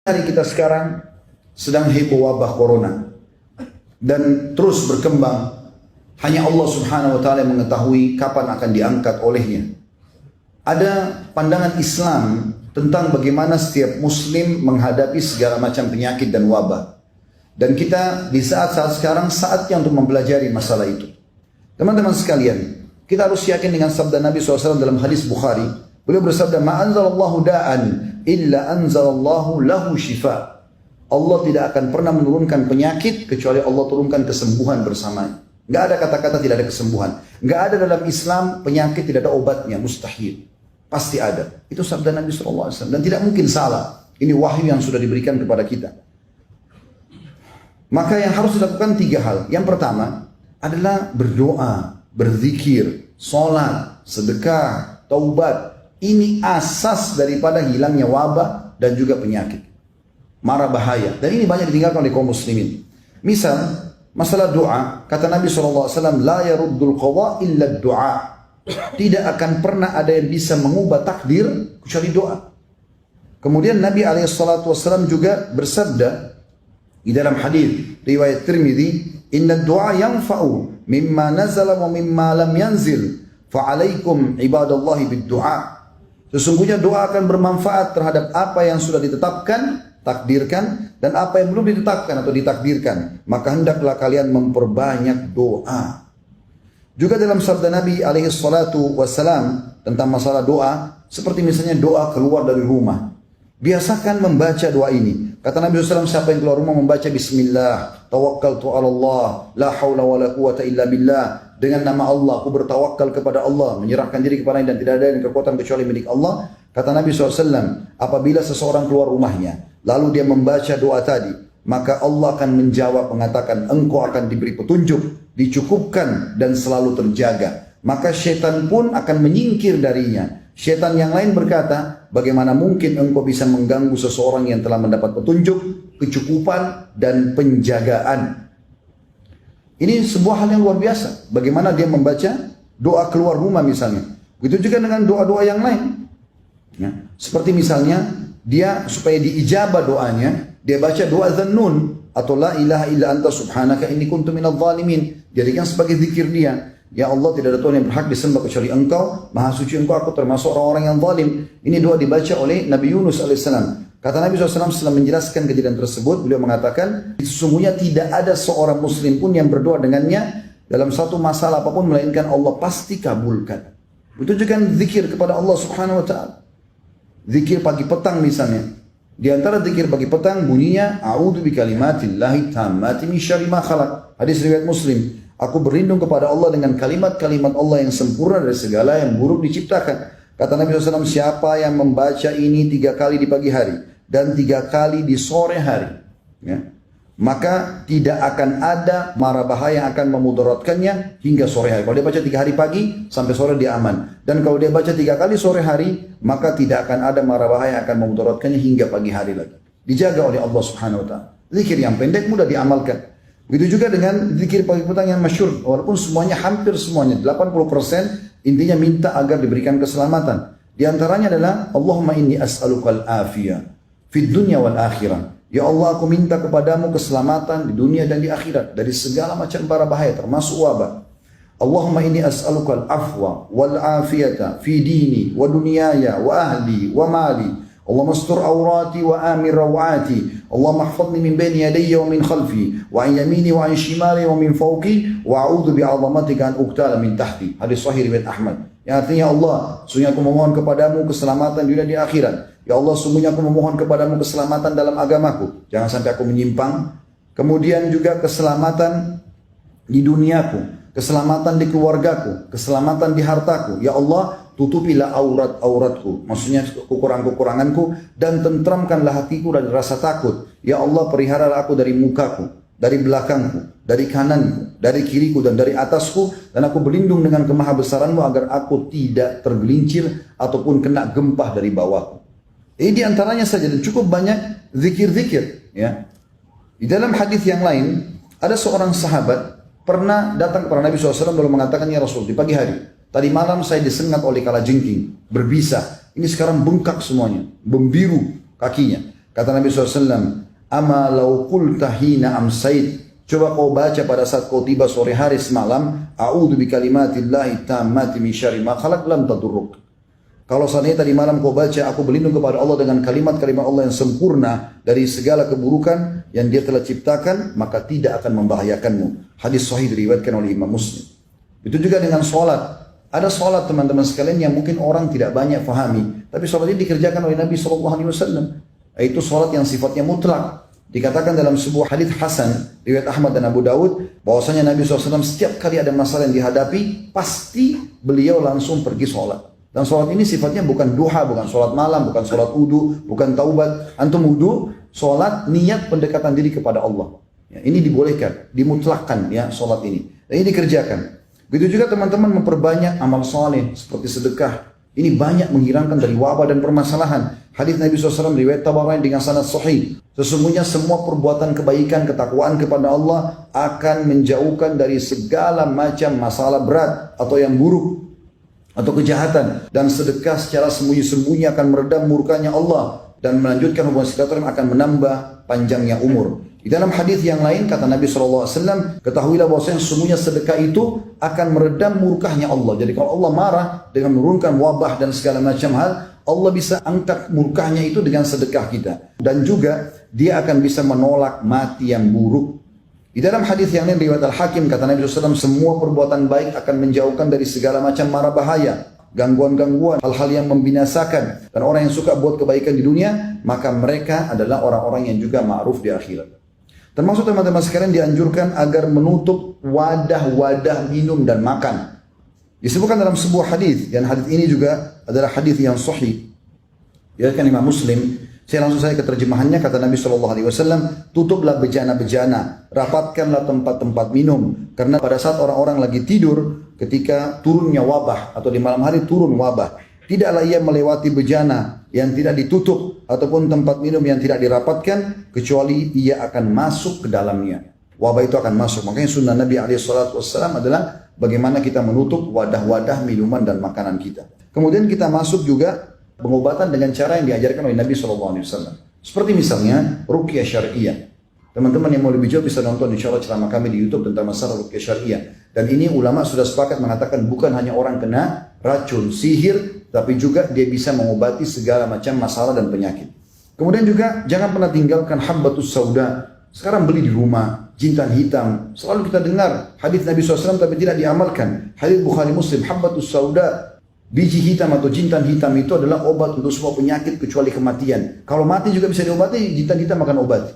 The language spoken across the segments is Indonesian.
Hari kita sekarang sedang heboh wabah corona dan terus berkembang. Hanya Allah Subhanahu wa taala yang mengetahui kapan akan diangkat olehnya. Ada pandangan Islam tentang bagaimana setiap muslim menghadapi segala macam penyakit dan wabah. Dan kita di saat-saat sekarang saatnya untuk mempelajari masalah itu. Teman-teman sekalian, kita harus yakin dengan sabda Nabi SAW dalam hadis Bukhari. Beliau bersabda, "Ma'anzalallahu da'an illa anzalallahu lahu shifa." Allah tidak akan pernah menurunkan penyakit kecuali Allah turunkan kesembuhan bersamanya. Enggak ada kata-kata tidak ada kesembuhan. Enggak ada dalam Islam penyakit tidak ada obatnya, mustahil. Pasti ada. Itu sabda Nabi SAW dan tidak mungkin salah. Ini wahyu yang sudah diberikan kepada kita. Maka yang harus dilakukan 3 hal. Yang pertama adalah berdoa, berzikir, sholat, sedekah, taubat. Ini asas daripada hilangnya wabah dan juga penyakit. Mara bahaya. Dan ini banyak ditinggalkan oleh kaum muslimin. Misal, masalah doa, kata Nabi SAW, "La yaruddul qadha illa doa." Tidak akan pernah ada yang bisa mengubah takdir kecuali doa. Kemudian Nabi SAW juga bersabda di dalam hadis riwayat Tirmidzi, "Inna doa yanfa'u mimma nazala wa mimma lam yanzil, fa'alaikum ibadallahi bid-du'a." Sesungguhnya doa akan bermanfaat terhadap apa yang sudah ditetapkan, takdirkan, dan apa yang belum ditetapkan atau ditakdirkan. Maka hendaklah kalian memperbanyak doa. Juga dalam sabda Nabi SAW tentang masalah doa, seperti misalnya doa keluar dari rumah. Biasakan membaca doa ini. Kata Nabi SAW, siapa yang keluar rumah membaca Bismillah, tawakkaltu ala Allah, la hawla wa la quwata illa billah. Dengan nama Allah, aku bertawakal kepada Allah, menyerahkan diri kepada-Nya dan tidak ada yang kekuatan kecuali milik Allah. Kata Nabi SAW, apabila seseorang keluar rumahnya, lalu dia membaca doa tadi, maka Allah akan menjawab mengatakan, engkau akan diberi petunjuk, dicukupkan dan selalu terjaga. Maka syaitan pun akan menyingkir darinya. Syaitan yang lain berkata, bagaimana mungkin engkau bisa mengganggu seseorang yang telah mendapat petunjuk, kecukupan dan penjagaan. Ini sebuah hal yang luar biasa. Bagaimana dia membaca doa keluar rumah misalnya. Begitu juga dengan doa-doa yang lain. Ya. Seperti misalnya dia supaya diijabah doanya, dia baca doa Dzannun atau la ilaha illa anta subhanaka inni kuntu minadh dhalimin. Jadikan sebagai zikir dia. Ya Allah, tidak ada Tuhan yang berhak disembah kecuali Engkau, Maha Suci Engkau, aku termasuk orang-orang yang zalim. Ini doa dibaca oleh Nabi Yunus alaihissalam. Kata Nabi SAW setelah menjelaskan kejadian tersebut, beliau mengatakan, sesungguhnya tidak ada seorang muslim pun yang berdoa dengannya dalam satu masalah apapun, melainkan Allah pasti kabulkan. Itu juga zikir kepada Allah Subhanahu wa ta'ala. Zikir pagi petang misalnya. Di antara zikir pagi petang bunyinya, a'udzu bikalimatillahi tammati min syarri ma khalaq. Hadis riwayat Muslim. Aku berlindung kepada Allah dengan kalimat-kalimat Allah yang sempurna dari segala yang buruk diciptakan. Kata Nabi SAW, siapa yang membaca ini 3 kali di pagi hari dan 3 kali di sore hari, ya, maka tidak akan ada mara bahaya yang akan memudaratkannya hingga sore hari. Kalau dia baca 3 hari pagi sampai sore dia aman. Dan kalau dia baca 3 kali sore hari, maka tidak akan ada mara bahaya yang akan memudaratkannya hingga pagi hari lagi. Dijaga oleh Allah Subhanahu wa ta'ala. Zikir yang pendek mudah diamalkan. Begitu juga dengan zikir pagi petang yang masyhur, walaupun semuanya hampir semuanya 80% intinya minta agar diberikan keselamatan. Di antaranya adalah Allahumma inni as'alukal afiyah fid dunya wal akhirah. Ya Allah, aku minta kepadamu keselamatan di dunia dan di akhirat dari segala macam bara bahaya termasuk wabah. Allahumma inni as'alukal afwa wal afiyata fi dini wa dunyaya wa ahli wa mali. Allahumma astur awrati wa amir rawati. Allahumma ahfadni min bayni yadayya wa min khalfi wa an yamini wa an shimali wa min fawqi wa a'udzu bi'azamatika an uqtala min tahti. Hadis sahih riwayat Ahmad. Yang artinya, Allah, sungguh aku memohon kepadamu keselamatan di dunia di akhirat. Ya Allah, sungguhnya aku memohon kepadamu keselamatan dalam agamaku. Jangan sampai aku menyimpang. Kemudian juga keselamatan di duniaku, keselamatan di keluargaku, keselamatan di hartaku. Ya Allah, tutupilah aurat-auratku, maksudnya kekurangan-kekuranganku, dan tentramkanlah hatiku dari rasa takut. Ya Allah, peliharalah aku dari mukaku, dari belakangku, dari kananku, dari kiriku, dan dari atasku, dan aku berlindung dengan kemahabesaranmu agar aku tidak tergelincir ataupun kena gempah dari bawahku. Ini diantaranya saja, dan cukup banyak zikir-zikir. Ya. Di dalam hadis yang lain, ada seorang sahabat pernah datang kepada Nabi SAW lalu mengatakan, ya Rasul, di pagi hari, tadi malam saya disengat oleh kalajengking, berbisa. Ini sekarang bengkak semuanya, membiru kakinya. Kata Nabi SAW, "Ama law qulta hina amsait." Coba kau baca pada saat kau tiba sore hari semalam, "A'udzu bikalimatillahi tammati min syarri ma khalaq lam tadurruk." Kalau seandainya tadi malam kau baca, aku berlindung kepada Allah dengan kalimat-kalimat Allah yang sempurna dari segala keburukan yang Dia telah ciptakan, maka tidak akan membahayakanmu. Hadis sahih diriwayatkan oleh Imam Muslim. Itu juga dengan sholat. Ada sholat teman-teman sekalian yang mungkin orang tidak banyak fahami, tapi sholat ini dikerjakan oleh Nabi SAW. Yaitu sholat yang sifatnya mutlak. Dikatakan dalam sebuah hadis hasan riwayat Ahmad dan Abu Dawud, bahwasanya Nabi SAW setiap kali ada masalah yang dihadapi, pasti beliau langsung pergi sholat. Dan sholat ini sifatnya bukan duha, bukan sholat malam, bukan sholat wudu, bukan taubat. Antum wudu, sholat niat pendekatan diri kepada Allah. Ya, ini dibolehkan, dimutlakkan ya sholat ini. Dan ini dikerjakan. Begitu juga teman-teman memperbanyak amal soleh seperti sedekah. Ini banyak menghilangkan dari wabah dan permasalahan. Hadis Nabi SAW riwayat Tabarani dengan sanad sahih. Sesungguhnya semua perbuatan kebaikan, ketakwaan kepada Allah akan menjauhkan dari segala macam masalah berat atau yang buruk atau kejahatan. Dan sedekah secara sembunyi-sembunyi akan meredam murkanya Allah dan melanjutkan hubungan silaturahim, akan menambah panjangnya umur. Di dalam hadis yang lain kata Nabi SAW, ketahuilah bahwasanya sesungguhnya sedekah itu akan meredam murkahnya Allah. Jadi kalau Allah marah dengan menurunkan wabah dan segala macam hal, Allah bisa angkat murkahnya itu dengan sedekah kita. Dan juga Dia akan bisa menolak mati yang buruk. Di dalam hadis yang lain riwayat Al-Hakim kata Nabi SAW, semua perbuatan baik akan menjauhkan dari segala macam mara bahaya, gangguan-gangguan, hal-hal yang membinasakan. Dan orang yang suka buat kebaikan di dunia, maka mereka adalah orang-orang yang juga ma'ruf di akhirat. Termasuk teman-teman sekalian dianjurkan agar menutup wadah-wadah minum dan makan. Disebutkan dalam sebuah hadis, dan hadis ini juga adalah hadis yang sahih. Ya kan Imam Muslim. Saya langsung ke terjemahannya. Kata Nabi SAW, tutuplah bejana-bejana, rapatkanlah tempat-tempat minum. Karena pada saat orang-orang lagi tidur, ketika turunnya wabah atau di malam hari turun wabah, tidaklah ia melewati bejana yang tidak ditutup ataupun tempat minum yang tidak dirapatkan, kecuali ia akan masuk ke dalamnya. Wabah itu akan masuk. Makanya sunnah Nabi SAW adalah bagaimana kita menutup wadah-wadah minuman dan makanan kita. Kemudian kita masuk juga pengobatan dengan cara yang diajarkan oleh Nabi SAW. Seperti misalnya ruqyah syariah. Teman-teman yang mau lebih jauh bisa nonton insya Allah ceramah kami di YouTube tentang masalah ruqyah syariah. Dan ini ulama sudah sepakat mengatakan bukan hanya orang kena racun, sihir, tapi juga dia bisa mengobati segala macam masalah dan penyakit. Kemudian juga jangan pernah tinggalkan habbatus sauda. Sekarang beli di rumah, jintan hitam. Selalu kita dengar hadis Nabi SAW tapi tidak diamalkan. Hadis Bukhari Muslim, habbatus sauda, biji hitam atau jintan hitam itu adalah obat untuk semua penyakit kecuali kematian. Kalau mati juga bisa diobati, jintan hitam akan obati.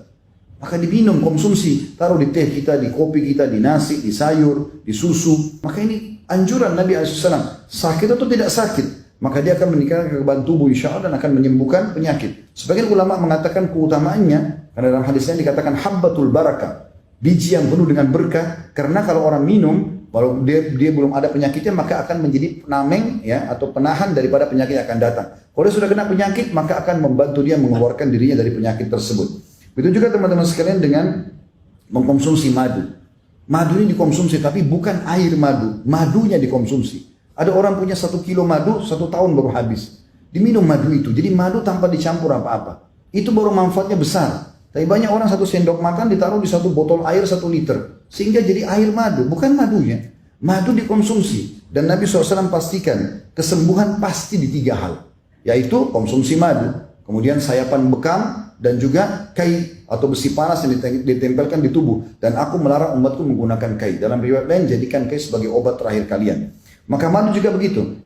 Maka diminum, konsumsi, taruh di teh kita, di kopi kita, di nasi, di sayur, di susu. Maka ini anjuran Nabi SAW. Sakit atau tidak sakit, maka dia akan meningkatkan kekebalan tubuh insya Allah dan akan menyembuhkan penyakit. Sebagian ulama mengatakan keutamaannya, karena dalam hadisnya dikatakan habbatul barakah, biji yang penuh dengan berkah. Karena kalau orang minum, walau dia belum ada penyakitnya, maka akan menjadi penameng ya, atau penahan daripada penyakit yang akan datang. Kalau dia sudah kena penyakit, maka akan membantu dia mengeluarkan dirinya dari penyakit tersebut. Begitu juga teman-teman sekalian dengan mengkonsumsi madu. Madu ini dikonsumsi, tapi bukan air madu, madunya dikonsumsi. Ada orang punya 1 kilo madu, 1 tahun baru habis. Diminum madu itu, jadi madu tanpa dicampur apa-apa. Itu baru manfaatnya besar. Tapi banyak orang 1 sendok makan ditaruh di 1 botol air 1 liter. Sehingga jadi air madu, bukan madunya. Madu dikonsumsi. Dan Nabi SAW pastikan, kesembuhan pasti di 3 hal. Yaitu konsumsi madu, kemudian sayapan bekam, dan juga kai atau besi panas yang ditempelkan di tubuh. Dan aku melarang umatku menggunakan kai. Dalam riwayat lain, jadikan kai sebagai obat terakhir kalian. Maka madu juga begitu.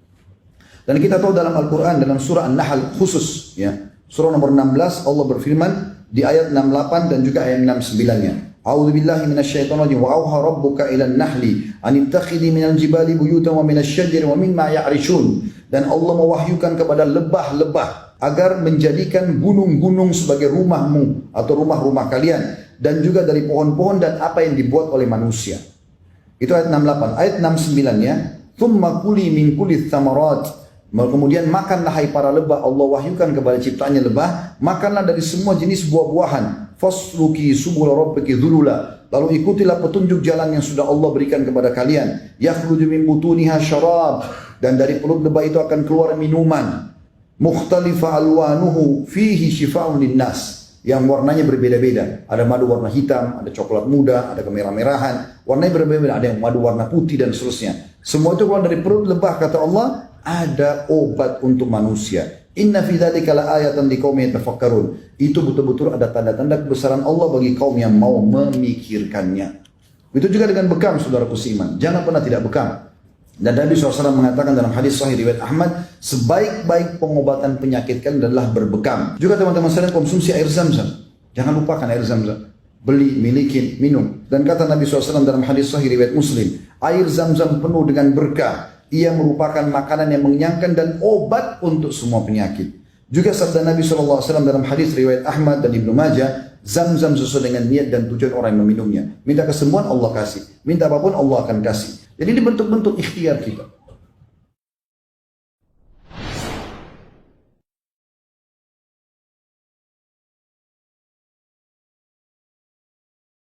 Dan kita tahu dalam Al-Quran, dalam surah An-Nahl khusus, ya, surah nomor 16, Allah berfirman di ayat 68 dan juga ayat 69-nya. A'udzu billahi minasyaitonir rajim. Wa auha rabbuka ilan nahli an ittakhidhi minal jibali buyutan wa minasyajari wa mimma ya'rishun. Dan Allah mewahyukan kepada lebah-lebah agar menjadikan gunung-gunung sebagai rumahmu atau rumah-rumah kalian, dan juga dari pohon-pohon dan apa yang dibuat oleh manusia. Itu ayat 68. Ayat 69-nya, thumma kuli min kulli thamarat. Kemudian makanlah hai para lebah, Allah wahyukan kepada ciptaannya lebah, makanlah dari semua jenis buah-buahan. Fasluki subul rabbiki dzulula. Lalu ikutilah petunjuk jalan yang sudah Allah berikan kepada kalian. Yakhruju min butuniha syarab. Dan dari perut lebah itu akan keluar minuman. Mukhtalifa alwanuhu fihi shifa'un linnas. yang warnanya berbeda-beda. Ada madu warna hitam, ada coklat muda, ada kemerah-merahan, warnanya berbeda-beda. Ada yang madu warna putih dan seterusnya. Semua itu keluar dari perut lebah, kata Allah, ada obat untuk manusia. Inna fi dzalika laayatan liqaumin yatafakkarun. Itu betul-betul ada tanda-tanda kebesaran Allah bagi kaum yang mau memikirkannya. Itu juga dengan bekam, saudaraku seiman. Jangan pernah tidak bekam. Dan Nabi SAW mengatakan dalam hadis sahih riwayat Ahmad, sebaik-baik pengobatan penyakit kan adalah berbekam. Juga teman-teman sekalian, konsumsi air zam-zam. Jangan lupakan air zam-zam. Beli, miliki, minum. Dan kata Nabi SAW dalam hadis sahih riwayat Muslim, air zam-zam penuh dengan berkah. Ia merupakan makanan yang mengenyangkan dan obat untuk semua penyakit. Juga sabda Nabi SAW dalam hadis riwayat Ahmad dan Ibnu Majah, zam-zam sesuai dengan niat dan tujuan orang yang meminumnya. Minta kesembuhan, Allah kasih. Minta apapun, Allah akan kasih. Jadi ini bentuk-bentuk ikhtiar kita.